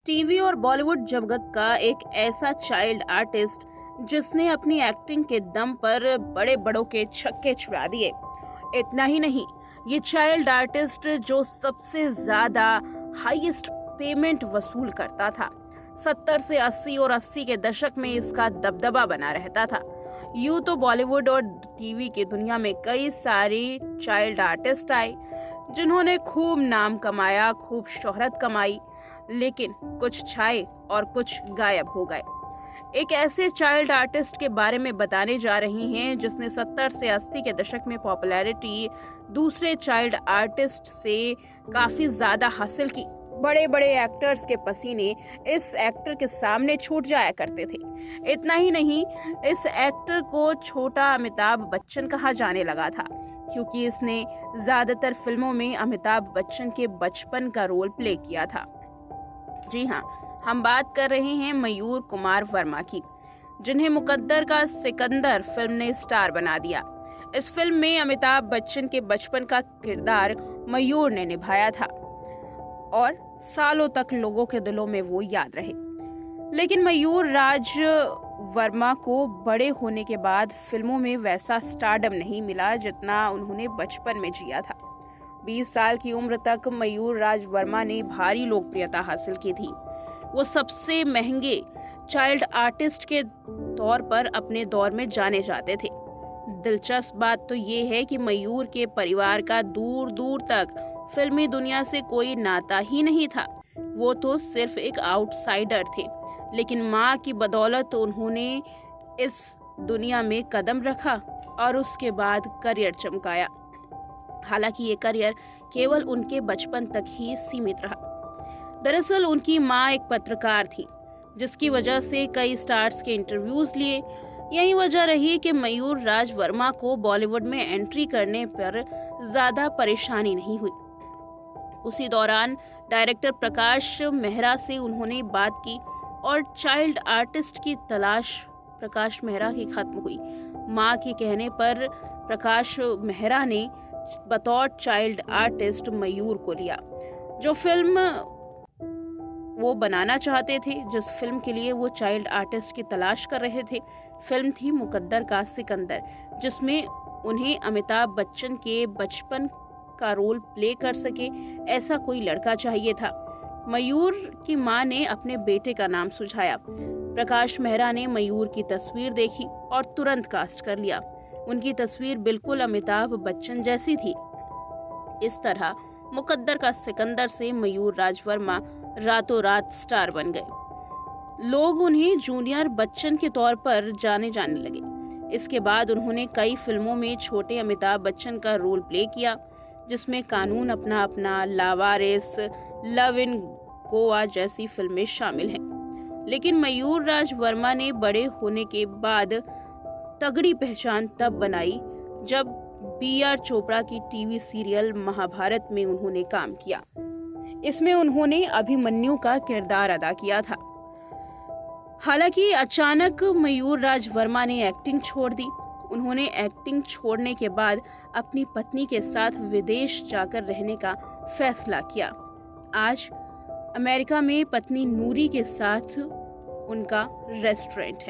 TV और बॉलीवुड जगत का एक ऐसा चाइल्ड आर्टिस्ट जिसने अपनी एक्टिंग के दम पर बड़े बड़ों के छक्के छुड़ा दिए। इतना ही नहीं, ये चाइल्ड आर्टिस्ट जो सबसे ज्यादा हाईएस्ट पेमेंट वसूल करता था। 70 से 80 और 80 के दशक में इसका दबदबा बना रहता था। यूं तो बॉलीवुड और टीवी की दुनिया में कई सारी चाइल्ड आर्टिस्ट आए जिन्होंने खूब नाम कमाया, खूब शोहरत कमाई, लेकिन कुछ छाए और कुछ गायब हो गए। एक ऐसे चाइल्ड आर्टिस्ट के बारे में बताने जा रही हैं जिसने 70 से 80 के दशक में पॉपुलैरिटी दूसरे चाइल्ड आर्टिस्ट से काफी ज्यादा हासिल की। बड़े बड़े एक्टर्स के पसीने इस एक्टर के सामने छूट जाया करते थे। इतना ही नहीं, इस एक्टर को छोटा अमिताभ बच्चन कहा जाने लगा था क्योंकि इसने ज्यादातर फिल्मों में अमिताभ बच्चन के बचपन का रोल प्ले किया था। जी हाँ, हम बात कर रहे हैं मयूर कुमार वर्मा की, जिन्हें मुकद्दर का सिकंदर फिल्म ने स्टार बना दिया। इस फिल्म में अमिताभ बच्चन के बचपन का किरदार मयूर ने निभाया था और सालों तक लोगों के दिलों में वो याद रहे। लेकिन मयूर राज वर्मा को बड़े होने के बाद फिल्मों में वैसा स्टारडम नहीं मिला जितना उन्होंने बचपन में जिया था। 20 साल की उम्र तक मयूर राज वर्मा ने भारी लोकप्रियता हासिल की थी। वो सबसे महंगे चाइल्ड आर्टिस्ट के तौर पर अपने दौर में जाने जाते थे। दिलचस्प बात तो ये है कि मयूर के परिवार का दूर दूर तक फिल्मी दुनिया से कोई नाता ही नहीं था। वो तो सिर्फ एक आउटसाइडर थे, लेकिन माँ की बदौलत उन्होंने इस दुनिया में कदम रखा और उसके बाद करियर चमकाया। हालांकि ये करियर केवल उनके बचपन तक ही सीमित रहा। दरअसल उनकी माँ एक पत्रकार थी, जिसकी वजह से कई स्टार्स के इंटरव्यूज लिए। यही वजह रही कि मयूर राज वर्मा को बॉलीवुड में एंट्री करने पर ज्यादा परेशानी नहीं हुई। उसी दौरान डायरेक्टर प्रकाश मेहरा से उन्होंने बात की और चाइल्ड आर्टिस्ट की तलाश प्रकाश मेहरा की खत्म हुई। माँ के कहने पर प्रकाश मेहरा ने बतौर चाइल्ड आर्टिस्ट मयूर को लिया। जो फिल्म वो बनाना चाहते थे, जिस फिल्म के लिए वो चाइल्ड आर्टिस्ट की तलाश कर रहे थे, फिल्म थी मुकद्दर का सिकंदर, जिसमें उन्हें अमिताभ बच्चन के बचपन का रोल प्ले कर सके ऐसा कोई लड़का चाहिए था। मयूर की मां ने अपने बेटे का नाम सुझाया। प्रकाश मेहरा ने मयूर की तस्वीर देखी और तुरंत कास्ट कर लिया। उनकी तस्वीर बिल्कुल अमिताभ बच्चन जैसी थी। इस तरह मुकद्दर का सिकंदर से मयूर राज वर्मा रातों रात स्टार बन गए। लोग उन्हें जूनियर बच्चन के तौर पर जाने लगे। इसके बाद उन्होंने कई फिल्मों में छोटे अमिताभ बच्चन का रोल प्ले किया, जिसमें कानून अपना अपना, लावारिस, लव इन गोवा जैसी फिल्में शामिल हैं। लेकिन मयूर राज वर्मा ने बड़े होने के बाद तगड़ी पहचान तब बनाई जब B.R. चोपड़ा की टीवी सीरियल महाभारत में उन्होंने काम किया। इसमें उन्होंने अभिमन्यु का किरदार अदा किया था। हालांकि अचानक मयूर राज वर्मा ने एक्टिंग छोड़ दी। उन्होंने एक्टिंग छोड़ने के बाद अपनी पत्नी के साथ विदेश जाकर रहने का फैसला किया। आज अमेरिका में पत्नी नूरी के साथ उनका रेस्टोरेंट है।